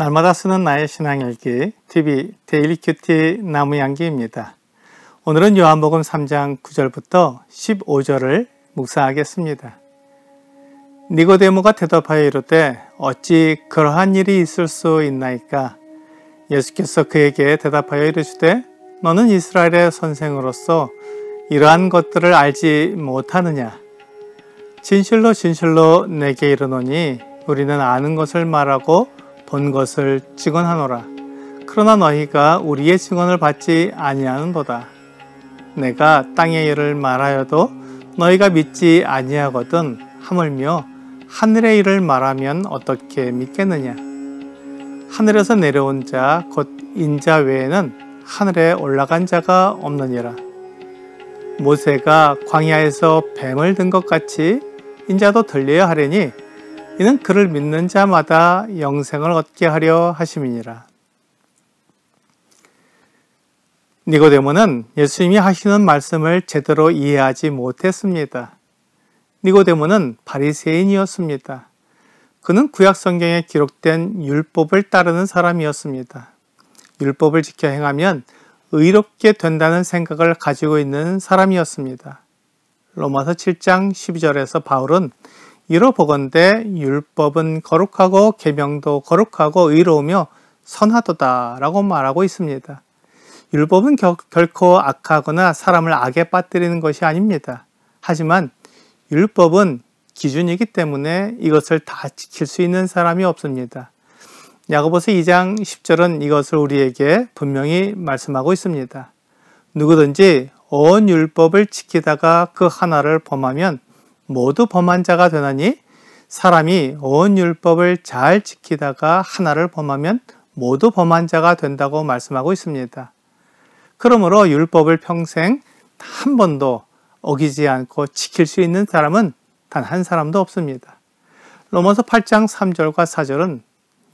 날마다 쓰는 나의 신앙일기 TV 데일리 큐티 나무양기입니다. 오늘은 요한복음 3장 9절부터 15절을 묵상하겠습니다. 니고데모가 대답하여 이르되 어찌 그러한 일이 있을 수 있나이까? 예수께서 그에게 대답하여 이르시되 너는 이스라엘의 선생으로서 이러한 것들을 알지 못하느냐? 진실로 진실로 내게 이르노니 우리는 아는 것을 말하고 본 것을 증언하노라. 그러나 너희가 우리의 증언을 받지 아니하는도다. 내가 땅의 일을 말하여도 너희가 믿지 아니하거든 하물며 하늘의 일을 말하면 어떻게 믿겠느냐? 하늘에서 내려온 자 곧 인자 외에는 하늘에 올라간 자가 없느니라. 모세가 광야에서 뱀을 든 것 같이 인자도 들려야 하려니 이는 그를 믿는 자마다 영생을 얻게 하려 하심이니라. 니고데모는 예수님이 하시는 말씀을 제대로 이해하지 못했습니다. 니고데모는 바리새인이었습니다. 그는 구약 성경에 기록된 율법을 따르는 사람이었습니다. 율법을 지켜 행하면 의롭게 된다는 생각을 가지고 있는 사람이었습니다. 로마서 7장 12절에서 바울은 이러보건대 율법은 거룩하고 계명도 거룩하고 의로우며 선하도다 라고 말하고 있습니다. 율법은 결코 악하거나 사람을 악에 빠뜨리는 것이 아닙니다. 하지만 율법은 기준이기 때문에 이것을 다 지킬 수 있는 사람이 없습니다. 야고보서 2장 10절은 이것을 우리에게 분명히 말씀하고 있습니다. 누구든지 온 율법을 지키다가 그 하나를 범하면 모두 범한 자가 되나니 사람이 온 율법을 잘 지키다가 하나를 범하면 모두 범한 자가 된다고 말씀하고 있습니다. 그러므로 율법을 평생 한 번도 어기지 않고 지킬 수 있는 사람은 단 한 사람도 없습니다. 로마서 8장 3절과 4절은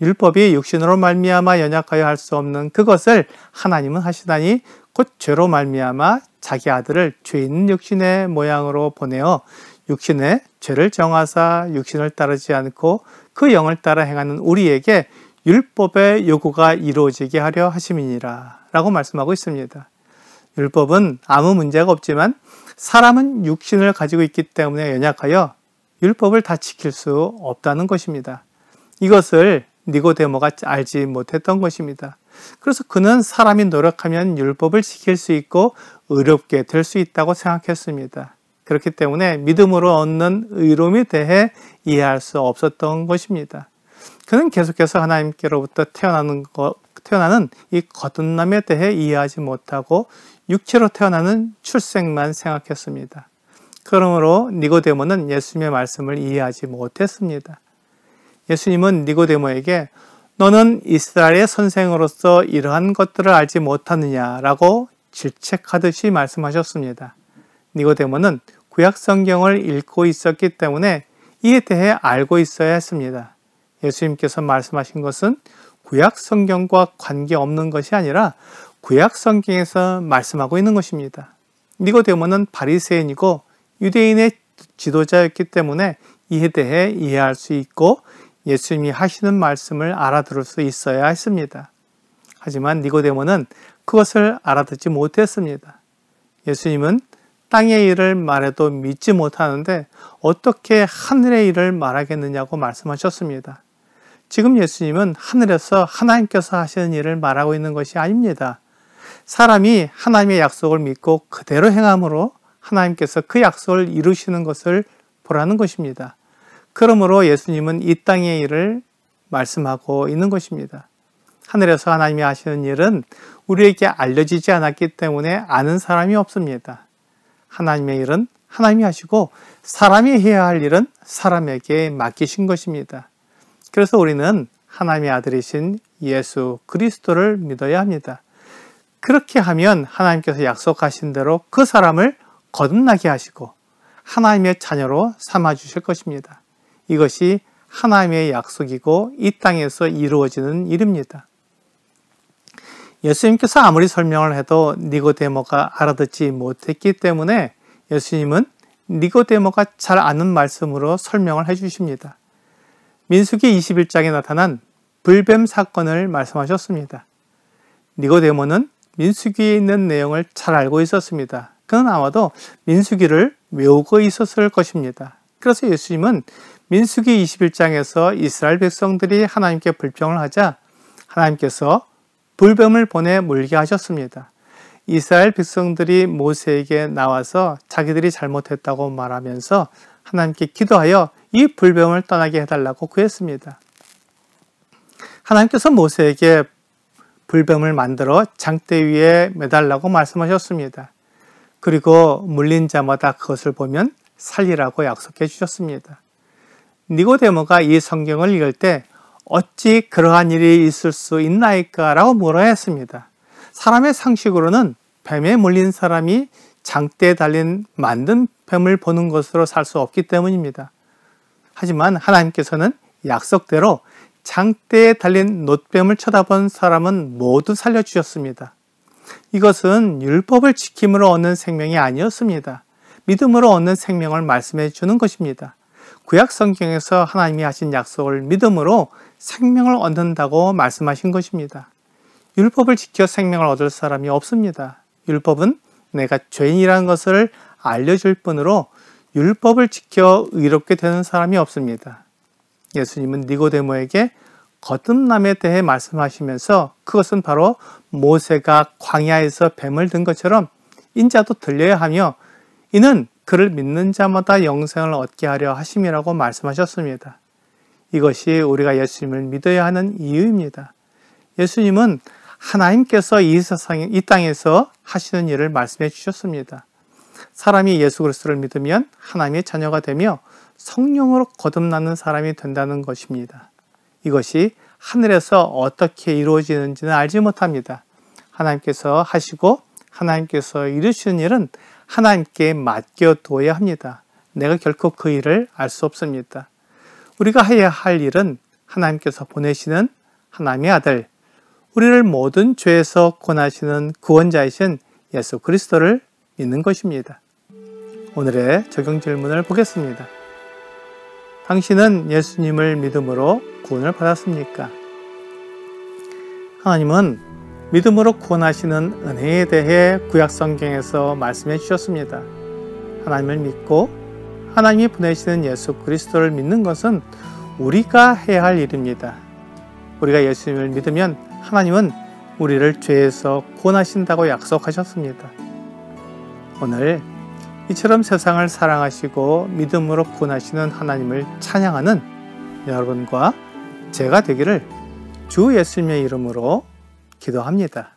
율법이 육신으로 말미암아 연약하여 할 수 없는 그것을 하나님은 하시다니 곧 죄로 말미암아 자기 아들을 죄 있는 육신의 모양으로 보내어 육신의 죄를 정하사 육신을 따르지 않고 그 영을 따라 행하는 우리에게 율법의 요구가 이루어지게 하려 하심이니라 라고 말씀하고 있습니다. 율법은 아무 문제가 없지만 사람은 육신을 가지고 있기 때문에 연약하여 율법을 다 지킬 수 없다는 것입니다. 이것을 니고데모가 알지 못했던 것입니다. 그래서 그는 사람이 노력하면 율법을 지킬 수 있고 의롭게 될 수 있다고 생각했습니다. 그렇기 때문에 믿음으로 얻는 의로움에 대해 이해할 수 없었던 것입니다. 그는 계속해서 하나님께로부터 태어나는 이 거듭남에 대해 이해하지 못하고 육체로 태어나는 출생만 생각했습니다. 그러므로 니고데모는 예수님의 말씀을 이해하지 못했습니다. 예수님은 니고데모에게 너는 이스라엘의 선생으로서 이러한 것들을 알지 못하느냐라고 질책하듯이 말씀하셨습니다. 니고데모는 구약 성경을 읽고 있었기 때문에 이에 대해 알고 있어야 했습니다. 예수님께서 말씀하신 것은 구약 성경과 관계없는 것이 아니라 구약 성경에서 말씀하고 있는 것입니다. 니고데모는 바리새인이고 유대인의 지도자였기 때문에 이에 대해 이해할 수 있고 예수님이 하시는 말씀을 알아들을 수 있어야 했습니다. 하지만 니고데모는 그것을 알아듣지 못했습니다. 예수님은 땅의 일을 말해도 믿지 못하는데 어떻게 하늘의 일을 말하겠느냐고 말씀하셨습니다. 지금 예수님은 하늘에서 하나님께서 하시는 일을 말하고 있는 것이 아닙니다. 사람이 하나님의 약속을 믿고 그대로 행함으로 하나님께서 그 약속을 이루시는 것을 보라는 것입니다. 그러므로 예수님은 이 땅의 일을 말씀하고 있는 것입니다. 하늘에서 하나님이 하시는 일은 우리에게 알려지지 않았기 때문에 아는 사람이 없습니다. 하나님의 일은 하나님이 하시고 사람이 해야 할 일은 사람에게 맡기신 것입니다. 그래서 우리는 하나님의 아들이신 예수 그리스도를 믿어야 합니다. 그렇게 하면 하나님께서 약속하신 대로 그 사람을 거듭나게 하시고 하나님의 자녀로 삼아주실 것입니다. 이것이 하나님의 약속이고 이 땅에서 이루어지는 일입니다. 예수님께서 아무리 설명을 해도 니고데모가 알아듣지 못했기 때문에 예수님은 니고데모가 잘 아는 말씀으로 설명을 해 주십니다. 민수기 21장에 나타난 불뱀 사건을 말씀하셨습니다. 니고데모는 민수기에 있는 내용을 잘 알고 있었습니다. 그는 아마도 민수기를 외우고 있었을 것입니다. 그래서 예수님은 민수기 21장에서 이스라엘 백성들이 하나님께 불평을 하자 하나님께서 불뱀을 보내 물게 하셨습니다. 이스라엘 백성들이 모세에게 나와서 자기들이 잘못했다고 말하면서 하나님께 기도하여 이 불뱀을 떠나게 해달라고 구했습니다. 하나님께서 모세에게 불뱀을 만들어 장대 위에 매달라고 말씀하셨습니다. 그리고 물린 자마다 그것을 보면 살리라고 약속해 주셨습니다. 니고데모가 이 성경을 읽을 때 어찌 그러한 일이 있을 수 있나이까? 라고 물어야 했습니다. 사람의 상식으로는 뱀에 물린 사람이 장대에 달린 만든 뱀을 보는 것으로 살 수 없기 때문입니다. 하지만 하나님께서는 약속대로 장대에 달린 놋뱀을 쳐다본 사람은 모두 살려주셨습니다. 이것은 율법을 지킴으로 얻는 생명이 아니었습니다. 믿음으로 얻는 생명을 말씀해 주는 것입니다. 구약 성경에서 하나님이 하신 약속을 믿음으로 생명을 얻는다고 말씀하신 것입니다. 율법을 지켜 생명을 얻을 사람이 없습니다. 율법은 내가 죄인이라는 것을 알려줄 뿐으로 율법을 지켜 의롭게 되는 사람이 없습니다. 예수님은 니고데모에게 거듭남에 대해 말씀하시면서 그것은 바로 모세가 광야에서 뱀을 든 것처럼 인자도 들려야 하며 이는 그를 믿는 자마다 영생을 얻게 하려 하심이라고 말씀하셨습니다. 이것이 우리가 예수님을 믿어야 하는 이유입니다. 예수님은 하나님께서 이 땅에서 하시는 일을 말씀해 주셨습니다. 사람이 예수 그리스도를 믿으면 하나님의 자녀가 되며 성령으로 거듭나는 사람이 된다는 것입니다. 이것이 하늘에서 어떻게 이루어지는지는 알지 못합니다. 하나님께서 하시고 하나님께서 이루시는 일은 하나님께 맡겨둬야 합니다. 내가 결코 그 일을 알 수 없습니다. 우리가 해야 할 일은 하나님께서 보내시는 하나님의 아들, 우리를 모든 죄에서 구원하시는 구원자이신 예수 그리스도를 믿는 것입니다. 오늘의 적용 질문을 보겠습니다. 당신은 예수님을 믿음으로 구원을 받았습니까? 하나님은 믿음으로 구원하시는 은혜에 대해 구약 성경에서 말씀해 주셨습니다. 하나님을 믿고 하나님이 보내시는 예수 그리스도를 믿는 것은 우리가 해야 할 일입니다. 우리가 예수님을 믿으면 하나님은 우리를 죄에서 구원하신다고 약속하셨습니다. 오늘 이처럼 세상을 사랑하시고 믿음으로 구원하시는 하나님을 찬양하는 여러분과 제가 되기를 주 예수님의 이름으로 기도합니다.